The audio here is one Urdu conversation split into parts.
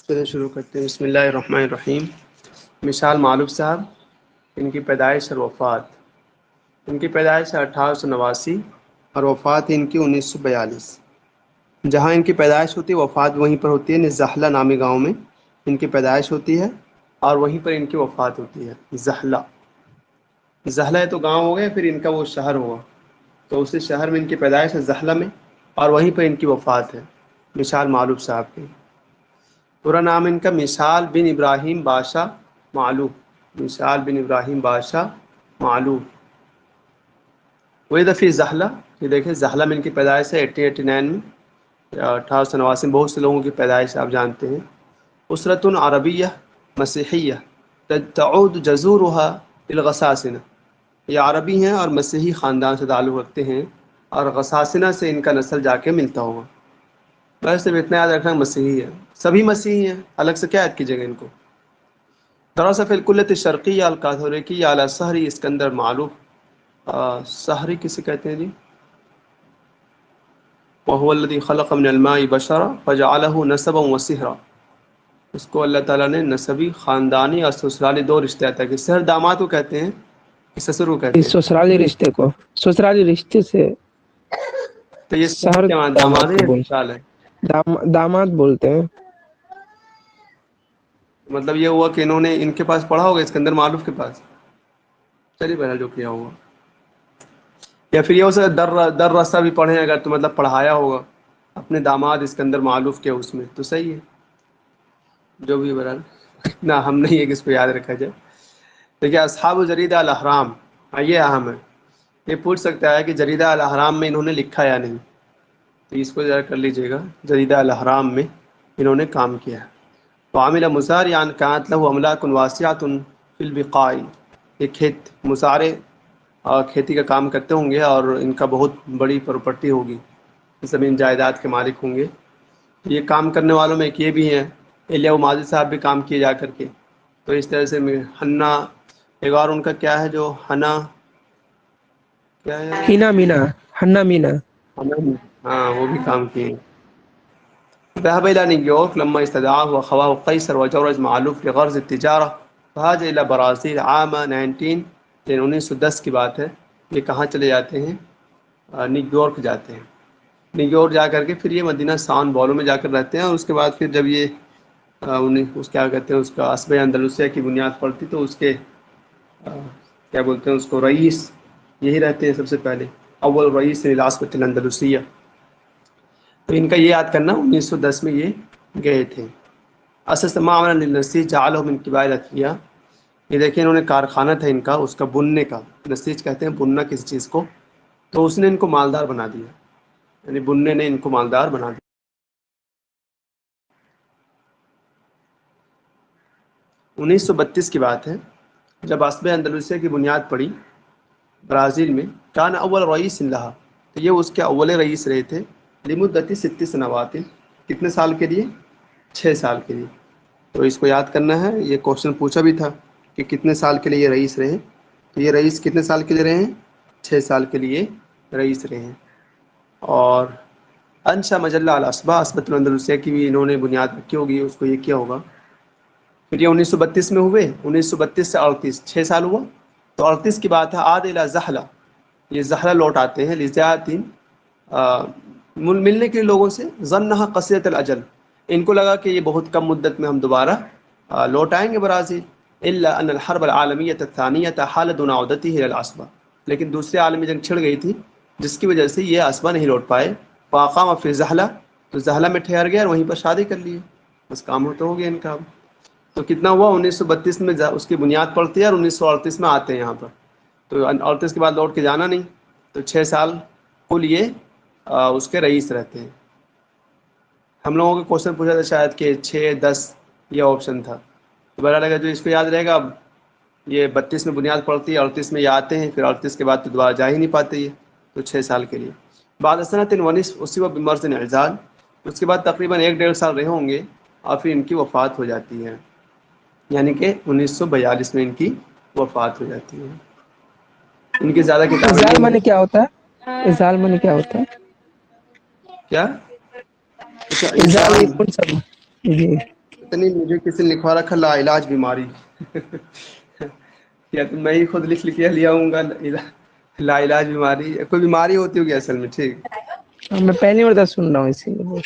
چلیں شروع کرتے ہیں۔ بسم اللہ الرحمن الرحیم۔ مشال معلوف صاحب، ان کی پیدائش اور وفات، ان کی پیدائش 1889 اور وفات ان کی 1942۔ جہاں ان کی پیدائش ہوتی ہے وفات وہیں پر ہوتی ہے، زحلہ نامی گاؤں میں ان کی پیدائش ہوتی ہے اور وہیں پر ان کی وفات ہوتی ہے۔ زحلہ زحلہ تو گاؤں ہو گیا، پھر ان کا وہ شہر ہوا، تو اسی شہر میں ان کی پیدائش ہے زحلہ میں، اور وہیں پر ان کی وفات ہے مشال معلوف صاحب کی۔ پورا نام ان کا مشال بن ابراہیم بادشاہ معلوف، مشال بن ابراہیم بادشاہ معلوف۔ وہی دفعہ زحلہ، یہ دیکھیں زحلہ میں ان کی پیدائش ہے 1889 میں، 1889 میں بہت سے لوگوں کی پیدائش آپ جانتے ہیں۔ اسرۃ عربیہ مسیحیہ تعود جذورها الغساسنہ، یہ عربی ہیں اور مسیحی خاندان سے تعلق رکھتے ہیں، اور غساسنہ سے ان کا نسل جا کے ملتا ہوگا۔ بس صرف اتنا یاد رکھنا مسیحی ہے، سبھی مسیحی ہیں، الگ سے کیا یاد کیجیے گا ان کو۔ درس فی الکلیۃ الشرقیہ الکاتھولیکیہ علی سحری اسکندر معلوف۔ سحری کسے کہتے ہیں جی؟ وهو الذی خلق من الماء بشرا فجعلہ نسبا وصہرا، اس کو اللہ تعالیٰ نے نسبی، خاندانی اور سسرالی دو رشتے عطا کیے۔ سحر داماد کو کہتے ہیں کہ سسر کو کہتے اس سسرالی رشتے کو، سسرالی رشتے سے ہیں؟ تو یہ سحر سحر کیا معنی، داماد داماد ہے کو یا بول سسرال ہے؟ داماد بولتے ہیں۔ مطلب یہ ہوا کہ انہوں نے ان کے پاس پڑھا ہوگا، اسکندر معلوف کے پاس، چلیے بہرحال جو کیا ہوگا، یا پھر یہ ہو سکتا در رسہ بھی پڑھیں اگر، تو مطلب پڑھایا ہوگا اپنے داماد اسکندر معلوف کے، اس میں تو صحیح ہے، جو بھی بہرحال نہ ہم نہیں ہے کہ اس کو یاد رکھا جائے۔ دیکھیے اصحاب جریدہ الاحرام، یہ اہم ہے، یہ پوچھ سکتا ہے کہ جریدہ الاحرام میں انہوں نے لکھا یا نہیں، تو اس کو ذرا کر لیجئے گا، جریدہ الاحرام میں انہوں نے کام کیا ہے۔ وعمل مزارعا كانت له املاک واسعۃ فی البقاع، یہ کھیت مزارع اور کھیتی کا کام کرتے ہوں گے، اور ان کا بہت بڑی پراپرٹی ہوگی، زمین جائیداد کے مالک ہوں گے۔ یہ کام کرنے والوں میں ایک یہ بھی ہیں الیہ ماضی صاحب بھی کام کیے جا کر کے، تو اس طرح سے ہنا، ایک اور ان کا کیا ہے جو ہنا، کیا ہے ہینا مینا، ہنا مینا، ہاں وہ بھی کام کیے۔ ذهب الى نيويورك لما استدعاه واخواه قيصر وجورج معلوف لغرض التجارة فهاجر الى برازيل عام 1910 کی بات ہے۔ یہ کہاں چلے جاتے ہیں؟ نیو یارک جاتے ہیں۔ نیو یارک جا کر کے پھر یہ مدینہ سان بولو میں جا کر رہتے ہیں، اور اس کے بعد پھر جب یہ انہیں اس کیا کہتے ہیں اس کا عصبہ اندلسیہ کی بنیاد پڑتی، تو اس کے کیا بولتے ہیں اس کو، رئیس یہی رہتے ہیں سب سے پہلے، اول رئیس للعصبۃ الاندلسیہ۔ تو ان کا یہ یاد کرنا 1910 میں یہ گئے تھے۔ اسس معملا للنسیج جعلہ من کبار الاثریاء، یہ دیکھیں انہوں نے کارخانہ تھا ان کا، اس کا بننے کا، نسیج کہتے ہیں بننا کسی چیز کو، تو اس نے ان کو مالدار بنا دیا، یعنی بننے نے ان کو مالدار بنا دیا۔ 1932 کی بات ہے، جب عصبہ اندلسیہ کی بنیاد پڑی برازیل میں، کان اول رئیس لہا، تو یہ اس کے اول رئیس رہے تھے، لمدت 6 سنوات، کتنے سال کے لیے؟ 6 سال کے لیے۔ تو اس کو یاد کرنا ہے، یہ کوشچن پوچھا بھی تھا کہ کتنے سال کے لیے یہ رئیس رہے، تو یہ رئیس کتنے سال کے لیے رہے ہیں؟ 6 سال کے لیے رئیس رہے ہیں۔ اور انشا مجلہ الاسبہ، عصبۃ الاندلسیہ کی بھی انہوں نے بنیاد رکھی ہوگی، اس کو یہ کیا ہوگا۔ پھر یہ 1932 میں ہوئے، 1932 سے 38، 6 سال ہوا، تو 38 کی بات ہے، عاد الی زحلہ، یہ زحلہ لوٹ آتے ہیں، لزیاتین ملنے کے لوگوں سے، ظنها قصیرۃ الاجل، ان کو لگا کہ یہ بہت کم مدت میں ہم دوبارہ لوٹ آئیں گے برازیل، الا ان الحرب العالمیۃ الثانیۃ حال دون عودته الى العصبہ، لیکن دوسری عالمی جنگ چھڑ گئی تھی جس کی وجہ سے یہ عصبہ نہیں لوٹ پائے۔ فاقام فی زحلہ، تو زحلہ میں ٹھہر گیا اور وہیں پر شادی کر لی، بس کام ہوتا ہو گیا ان کا۔ تو کتنا ہوا، 1932 میں اس کی بنیاد پڑتی ہے، اور 1938 میں آتے ہیں یہاں پر، تو 38 کے بعد لوٹ کے جانا نہیں، تو 6 سال کل یہ اس کے رئیس رہتے ہیں۔ ہم لوگوں کو کوشچن پوچھا تھا شاید کہ 6 10 یہ آپشن تھا، تو بہرحال اگر جو اس کو یاد رہے گا، اب یہ 32 میں بنیاد پڑتی ہے، 38 میں یہ آتے ہیں، پھر 38 کے بعد تو دوبارہ جا ہی نہیں پاتے یہ، تو 6 سال کے لیے۔ بعد سنۃ ونصف اصیب بمرض اعزال، اس کے بعد تقریباً 1 ڈیڑھ سال رہے ہوں گے، اور پھر ان کی وفات ہو جاتی ہے، یعنی کہ 1942 میں ان کی وفات ہو جاتی ہے۔ ان کی زیادہ کتابیں ازال نہیں ہیں۔ معنی کیا ہوتا ہے؟ ازال معنی کیا ہوتا ہے؟ کیا؟ اچھا ازال ازال، یہ کون سا؟ جی اتنی مجھے کسی نے لکھوا رکھا لا علاج بیماری یا تو میں ہی خود لکھ لیا ہوں گا لا علاج بیماری، کوئی بیماری ہوتی ہوگی اصل میں. ٹھیک، میں پہلی مرتبہ سن رہا ہوں اسی لیے.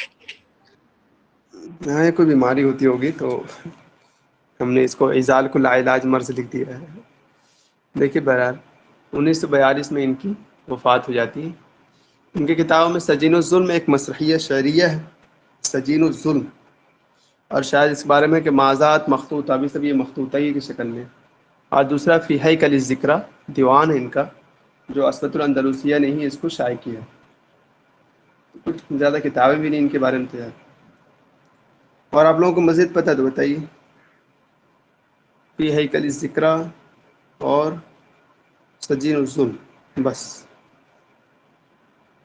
ہاں کوئی بیماری ہوتی ہوگی تو ہم نے اس کو ازال کو لا علاج مرض لکھ دیا ہے. دیکھیے بہرحال 1942 میں ان کی وفات ہو جاتی ہے. ان کی کتابوں میں سجین الظلم ایک مسرحیہ شعریہ ہے، سجین الظلم، اور شاید اس بارے میں کہ معذات مخطوطہ، ابھی سب یہ مخطوطہ ہی کی شکل میں. اور دوسرا فی ہیکل الذکری، دیوان ہے ان کا جو عصبۃ الاندلسیہ نے ہی اس کو شائع کیا. کچھ زیادہ کتابیں بھی نہیں ان کے بارے میں تیار. اور آپ لوگوں کو مزید پتہ تو بتائیے. فی ہیکل الذکری اور سجین الظلم، بس.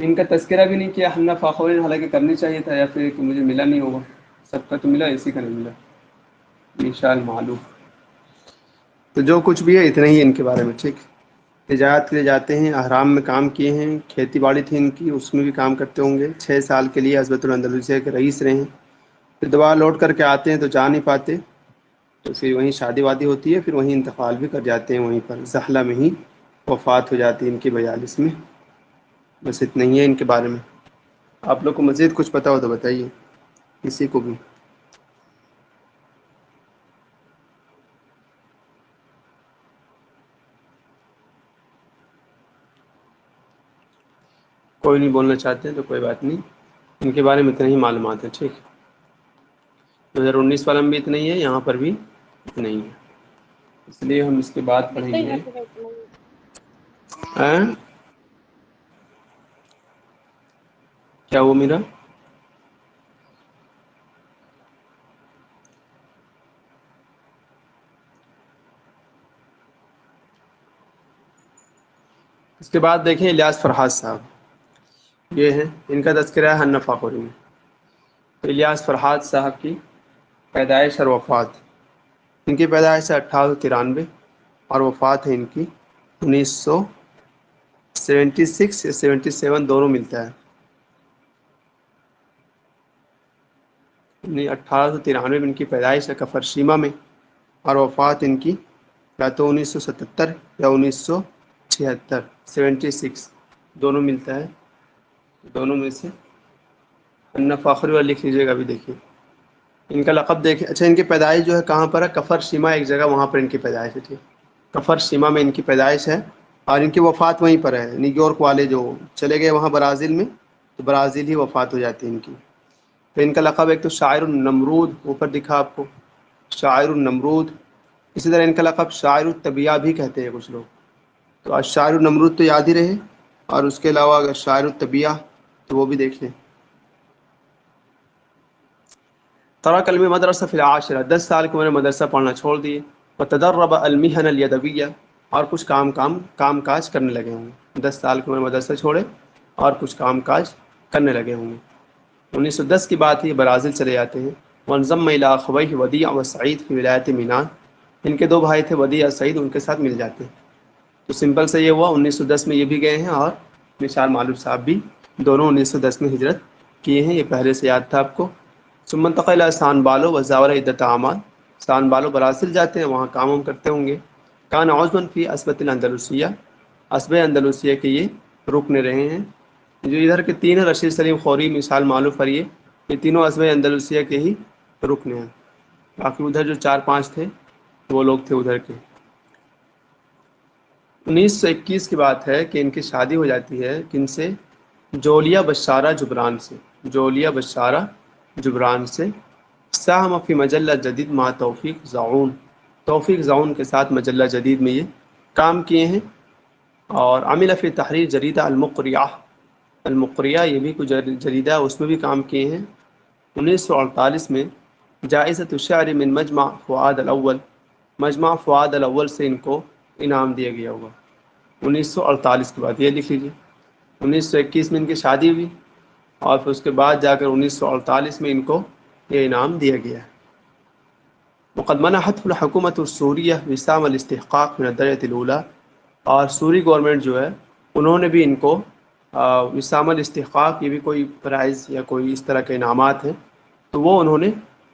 ان کا تذکرہ بھی نہیں کیا حنا فاخوری نے، حالانکہ کرنی چاہیے تھا، یا پھر کہ مجھے ملا نہیں ہوگا. سب کا تو ملا، اسی کا نہیں ملا. انشاء معلوم. تو جو کچھ بھی ہے اتنا ہی ان کے بارے میں. ٹھیک، تجارت کے لیے جاتے ہیں، احرام میں کام کیے ہیں، کھیتی باڑی تھی ان کی، اس میں بھی کام کرتے ہوں گے. 6 سال کے لیے عصبۃ الاندلسیہ کے رئیس رہے ہیں. پھر دوبارہ لوٹ کر کے آتے ہیں تو جا نہیں پاتے، تو پھر وہیں شادی وادی ہوتی ہے، پھر وہیں انتقال بھی کر جاتے ہیں، وہیں پر زحلہ میں ہی وفات ہو جاتی ہے ان کی 42 میں. بس اتنا ہی ہے ان کے بارے میں. آپ لوگ کو مزید کچھ پتہ ہو تو بتائیے، کسی کو بھی. کوئی نہیں بولنا چاہتے ہیں تو کوئی بات نہیں، ان کے بارے میں اتنا ہی معلومات ہے. ٹھیک، 2019 والا میں بھی اتنا ہی ہے، یہاں پر بھی اتنا ہی ہے، اس لیے ہم اس کے بعد پڑھیں گے. کیا وہ میرا اس کے بعد دیکھیں الیاس فرحات صاحب، یہ ہیں، ان کا تذکرہ ہے حنا فاخری میں. الیاس فرحات صاحب کی پیدائش اور وفات. ان کی پیدائش ہے 1893 اور وفات ہے ان کی 1976 یا 77 دونوں ملتا ہے. 1893 میں ان کی پیدائش ہے کفر شیمہ میں، اور وفات ان کی یا تو 1977 یا 1976، 76 دونوں ملتا ہے. دونوں میں سے حنا فاخری والا لکھ لیجیے گا. ابھی دیکھیے ان کا لقب دیکھیں. اچھا، ان کی پیدائش جو ہے کہاں پر ہے؟ کفر شیمہ ایک جگہ، وہاں پر ان کی پیدائش ہے. ٹھیک، کفر شیمہ میں ان کی پیدائش ہے، اور ان کی وفات وہیں پر ہے. نیو یارک والے جو چلے گئے وہاں برازیل میں، تو برازیل ہی وفات ہو جاتی ہے ان کی. تو ان کا لقب ایک تو شاعر النمرود، اوپر دکھا آپ کو، شاعر النمرود. اسی طرح ان کا لقب شاعر الطبیعہ بھی کہتے ہیں کچھ لوگ. تو آج شاعر النمرود تو یاد ہی رہے، اور اس کے علاوہ اگر شاعر الطبیعہ تو وہ بھی دیکھ لیں. ترک المدرسہ فی العاشرہ، 10 سال کی عمر میں مدرسہ پڑھنا چھوڑ دیے. وتدرب المحن الیدویہ، اور کچھ کام کاج کرنے لگے ہوں گے. 10 سال کی عمر میں مدرسہ چھوڑے اور کچھ کام کاج کرنے لگے ہوں گے. 1910 کی بات ہی برازیل چلے جاتے ہیں. وانضم الی اخویہ ودیع و سعید فی ولایت مینان، ان کے 2 بھائی تھے ودیع اور سعید، ان کے ساتھ مل جاتے ہیں. تو سمپل سے یہ ہوا 1910 میں یہ بھی گئے ہیں، اور نثار معلوم صاحب بھی دونوں 1910 میں ہجرت کیے ہیں. یہ پہلے سے یاد تھا آپ کو. ثم انتقل الى سان بالو وزاور عدت اعمال، سان بالو برازیل جاتے ہیں، وہاں کام کرتے ہوں گے. کان عضوا فی عصبۃ الاندلسیہ، عصبہ اندلسیہ کے یہ رکن رہے ہیں. جو ادھر کے 3 ہیں، رشید سلیم خوری، مثال معلوم فریے، یہ تینوں عصبہ اندلسیہ کے ہی رکن ہیں. باقی ادھر جو 4-5 تھے وہ لوگ تھے ادھر کے. 1921 کی بات ہے کہ ان کی شادی ہو جاتی ہے کن سے؟ جولیا بشارہ جبران سے. جولیا بشارہ جبران سے. ساہم فی مجلہ جدید مع توفیق زعون، توفیق زعون کے ساتھ مجلہ جدید میں یہ کام کیے ہیں. اور عمل فی تحریر جریدہ المقریہ، المقریہ یہ بھی کچھ جریدہ ہے، اس میں بھی کام کیے ہیں. 1948 میں جائزۃ الشعر من مجمع فؤاد الاول، مجمع فؤاد الاول سے ان کو انعام دیا گیا ہوگا. 1948 کے بعد یہ لکھ لیجیے. 1921 میں ان کی شادی ہوئی، اور پھر اس کے بعد جا کر 1948 میں ان کو یہ انعام دیا گیا. وقد منحت الحکومت السوریہ وسام الاستحقاق من الدرجۃ الاولى، اور سوری گورنمنٹ جو ہے انہوں نے بھی ان کو وسام الاستحقاق، یہ بھی کوئی پرائز یا کوئی اس طرح کے انعامات ہیں، تو وہ انہوں نے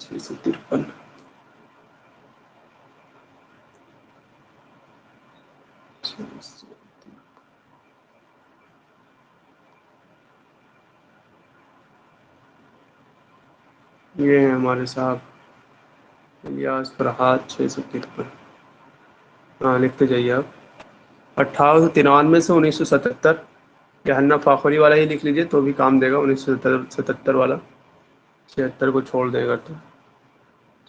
653, یہ ہیں ہمارے صاحب الیاس فرحات 653. ہاں لکھتے جائیے آپ. 1893 سے 1977. یا ہنہ فاخری والا ہی لکھ لیجیے تو بھی کام دے گا. 1977 والا 76 کو چھوڑ دے گا تو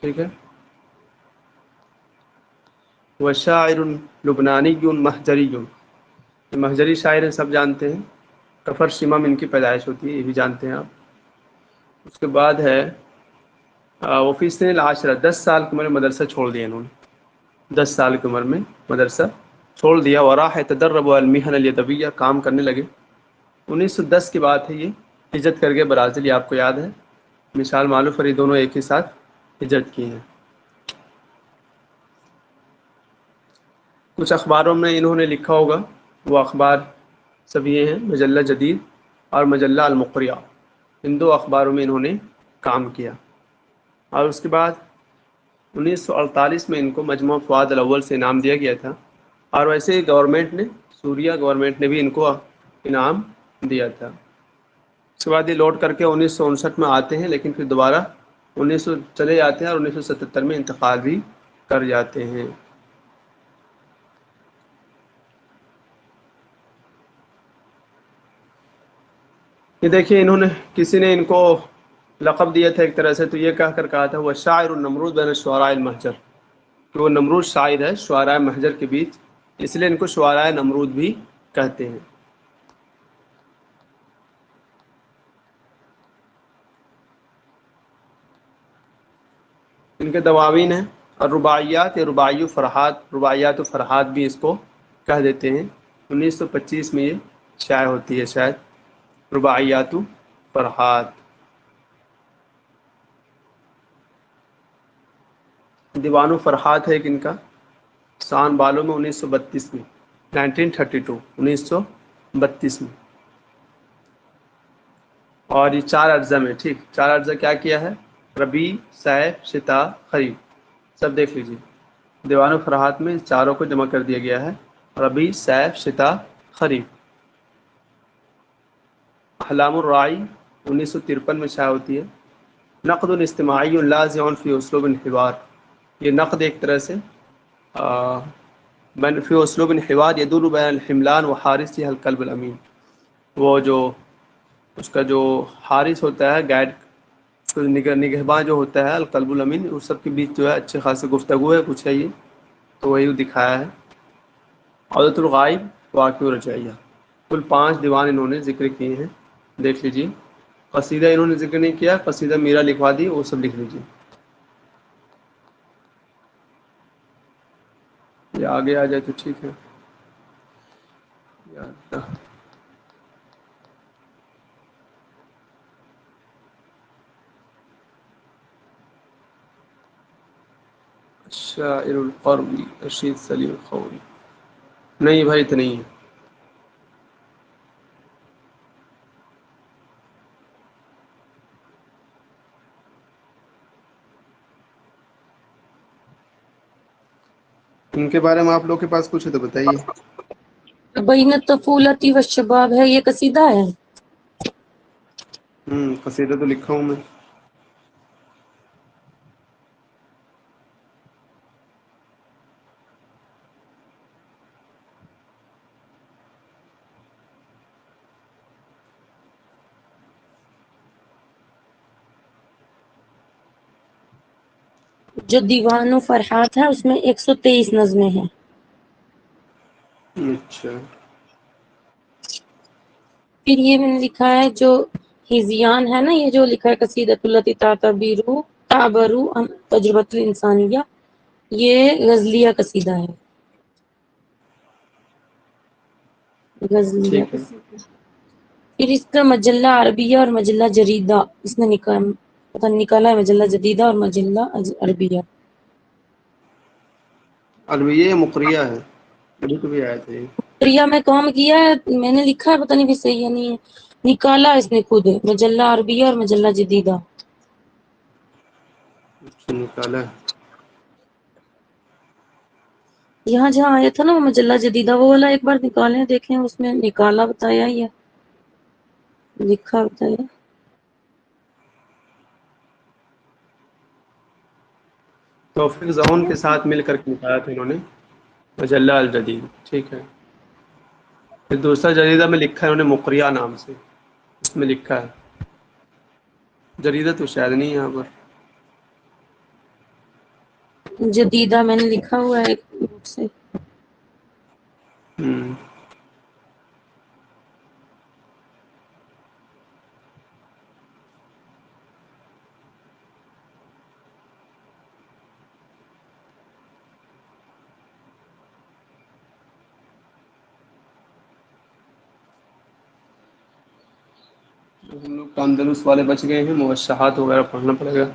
ٹھیک ہے. وشاعر لبنانی مہجری. مہجری شاعر ہیں سب جانتے ہیں. کفر شمم ان کی پیدائش ہوتی ہے یہ بھی جانتے ہیں آپ. اس کے بعد ہے وفی سن العاشرہ 10 سال کی عمر میں مدرسہ چھوڑ دیا انہوں نے. 10 سال کی عمر میں مدرسہ چھوڑ دیا. وراح تدرب المحن الیدویہ کام کرنے لگے. 1910 کی بات ہے یہ. ہجرت کر گئے برازیل. یہ آپ کو یاد ہے مثال معلوف اور یہ دونوں ایک ہی ساتھ ہجرت کی ہیں. کچھ اخباروں میں انہوں نے لکھا ہوگا. وہ اخبار سب یہ ہیں مجلہ جدید اور مجلہ المقریہ. ان دو اخباروں میں انہوں نے کام کیا. اور اس کے بعد 1948 میں ان کو مجموعہ فؤاد الاول سے انعام دیا گیا تھا. اور ویسے ہی گورنمنٹ نے سوریا گورنمنٹ نے بھی ان کو انعام دیا تھا. اس کے بعد یہ لوٹ کر کے 1959 میں آتے ہیں لیکن پھر دوبارہ 1900 چلے جاتے ہیں اور 1977 میں انتقال بھی کر جاتے ہیں. یہ دیکھیے انہوں نے کسی نے ان کو لقب دیا تھا ایک طرح سے تو یہ کہہ کر کہا تھا وہ شاعر النمرود بین الشعراء المہجر کہ وہ نمرود شاعر ہے شعراء مہجر کے بیچ. اس لیے ان کو شعراء نمرود بھی کہتے ہیں. ان کے دواوین ہیں. اور رباعیات یا رباعی فرحات رباعیات و فرحات بھی اس کو کہہ دیتے ہیں. 1925 میں یہ شائع ہوتی ہے شاید رباعیات و فرحات. دیوان و فرحات ہے ایک ان کا سان بالوں میں 1932 میں 1932 میں. اور یہ 4 اجزاء میں ٹھیک 4 اجزاء کیا کیا ہے ربیع صیف شتا خریف سب دیکھ لیجیے. دیوان و فرحات میں چاروں کو جمع کر دیا گیا ہے ربیع صیف شتا خریف. احلام الراعی 1953 میں شائع ہوتی ہے. نقد اجتماعی لاذع فی اسلوب الحوار. یہ نقد ایک طرح سے فی اسلوب الحوار یدور بین الحملان و حارث القلب الامین. وہ جو اس کا جو حارث ہوتا ہے گائیڈ نگہباں جو ہوتا ہے القلب الامین اس سب کے بیچ جو ہے اچھے خاصے گفتگو ہے کچھ ہے یہ تو وہی دکھایا ہے. عودۃ الغائب واقع رجعیہ کل 5 دیوان انہوں نے ذکر کیے ہیں دیکھ لیجیے. قصیدہ انہوں نے ذکر نہیں کیا قصیدہ میرا لکھوا دی وہ سب لکھ لیجیے. یہ آگے آ جائے تو ٹھیک ہے. شاعر القربی رشید سلیم خوری نہیں بھائی تو نہیں ہے. ان کے بارے میں آپ لوگ کے پاس کچھ ہے تو بتائیے. بین الطفولتی والشباب ہے یہ قصیدہ ہے. قصیدہ تو لکھا ہوں میں. جو دیوان و فرحات ہے اس میں 123 نظمیں ہیں. اچھا پھر یہ میں نے لکھا ہے جو ہیزیان ہے نا یہ جو لکھا ہے قصیدۃ التی تعبرو تجربۃ الانسانیہ یہ غزلیہ قصیدہ ہے. غزلیہ ٹھیک ہے. قصیدہ. پھر اس کا مجلہ عربیہ اور مجلہ جریدہ اس نے نکالا ہے مجلہ جدیدہ اور مجلہ عربیہ. الویہ مقریہ ہے ابھی تو بھی آیا تھا یہ. ریا میں کام کیا ہے میں نے لکھا ہے پتہ نہیں بھی صحیح ہے نہیں ہے نکالا اس نے خود مجلہ عربیہ اور مجلہ جدیدہ. اچھا نکالا یہاں جہاں آیا تھا نا وہ مجلہ جدیدہ وہ والا ایک بار نکالیں دیکھیں اس میں نکالا بتایا یا لکھا بتایا. توفیق ظہون کے ساتھ مل کر کے نکالا تھا انہوں نے مجلہ الجدید، ٹھیک ہے. پھر دوسرا جریدہ میں لکھا ہے انہوں نے مقریہ نام سے، اس میں لکھا ہے، جریدہ تو شاید نہیں ہے یہاں پر. جدیدہ میں نے لکھا ہوا ہے ایک بک سے. ہم۔ ہم لوگ کا اندلس والے بچ گئے ہیں، موشحات وغیرہ پڑھنا پڑے گا.